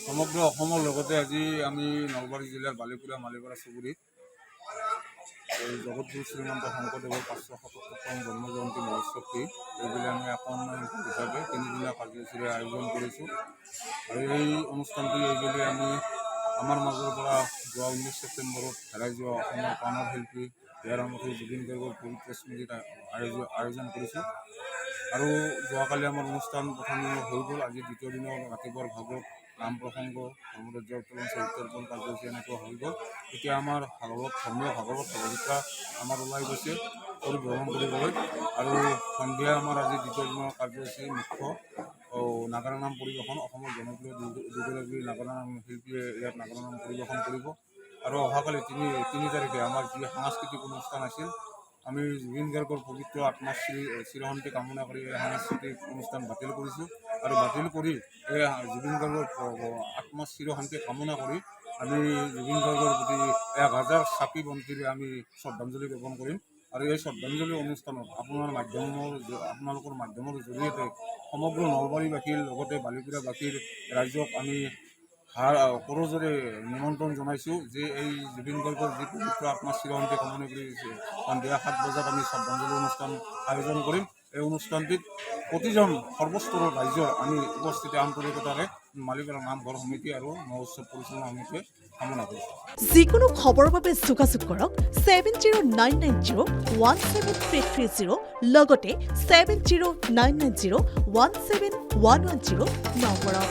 সমগ্ৰ অসমৰ লগতে আজি আমি নলবাৰী জিলাৰ বালিপুৰা মালিপাৰা চুবুৰীত এই জগতগুৰু শ্ৰীমন্ত শংকৰদেৱৰ 577তম জন্ম জয়ন্তী মহোৎসৱটি এইবিলাক আমি এখন হিচাপে তিনিদিনীয়া কাৰ্যসূচীৰে আয়োজন কৰিছোঁ। আৰু এই অনুষ্ঠানটি এইবেলি আমি আমাৰ মাজৰ পৰা যোৱা 19 ছেপ্টেম্বৰত হেৰাই যোৱা অসমৰ প্ৰাণৰ শিল্পী হিয়াৰামঠি জুবিন গাৰ্গৰ পবিত্ৰ স্মৃতিত আয়োজন কৰিছোঁ। আৰু যোৱাকালি আমাৰ অনুষ্ঠান প্ৰথম হৈ গ'ল। আজি দ্বিতীয় দিনৰ ৰাতিপুৱাৰ ভাগত নাম প্ৰসংগ, ধৰ্মৰাজ্য উত্তোলন, সাহিত্য অৰ্পণ কাৰ্যসূচী এনেকুৱা হৈ গ'ল। এতিয়া আমাৰ ধৰ্মীয় ভাগৱত সহযোগিতা আমাৰ ওলাই গৈছে পৰিভ্ৰমণ কৰিবলৈ। আৰু সন্ধিয়া আমাৰ আজি দ্বিতীয় দিনৰ কাৰ্যসূচী মুখ্য নাগাৰা নাম পৰিৱেশন। অসমৰ জনপ্ৰিয় দুগৰাকী নাগাৰা নাম শিল্পীয়ে ইয়াত নাগাৰা নাম পৰিৱেশন কৰিব। আৰু অহাকালি তিনি তাৰিখে আমাৰ যি সাংস্কৃতিক অনুষ্ঠান আছিল, আমি জুবিন গাৰ্গৰ পবিত্ৰ আত্মাৰ চিৰশান্তি কামনা কৰি এই সাংস্কৃতিক অনুষ্ঠান বাতিল কৰিছোঁ। আৰু বাতিল কৰি এই জুবিন গাৰ্গৰ আত্মাৰ চিৰশান্তি কামনা কৰি আমি জুবিন গাৰ্গৰ প্ৰতি 1000 চাকি বন্তিৰে আমি শ্ৰদ্ধাঞ্জলি জ্ঞাপন কৰিম। আৰু এই শ্ৰদ্ধাঞ্জলি অনুষ্ঠানত আপোনালোকৰ মাধ্যমৰ জৰিয়তে সমগ্ৰ নলবাৰীবাসীৰ লগতে বালিপুৰাবাসীৰ ৰাইজক আমি কৰজোৰে নিমন্ত্ৰণ জনাইছোঁ যে এই জুবিন গাৰ্গৰ যি পবিত্ৰ আত্মাৰ চিৰশান্তি কামনা কৰি সন্ধিয়া 7 বজাত আমি শ্ৰদ্ধাঞ্জলি অনুষ্ঠান আয়োজন কৰিম। এই অনুষ্ঠানটিত প্ৰতিজন সৰ্বস্তৰৰ ৰাইজৰ আমি উপস্থিতি আন্তৰিকতাৰে মালিপাৰা নামঘৰ সমিতি আৰু মহোৎসৱ পৰিচালনা সমিতিয়ে কামনা কৰিছোঁ। যিকোনো খবৰৰ বাবে যোগাযোগ কৰক 7099017330 লগতে 7099017110 নম্বৰত।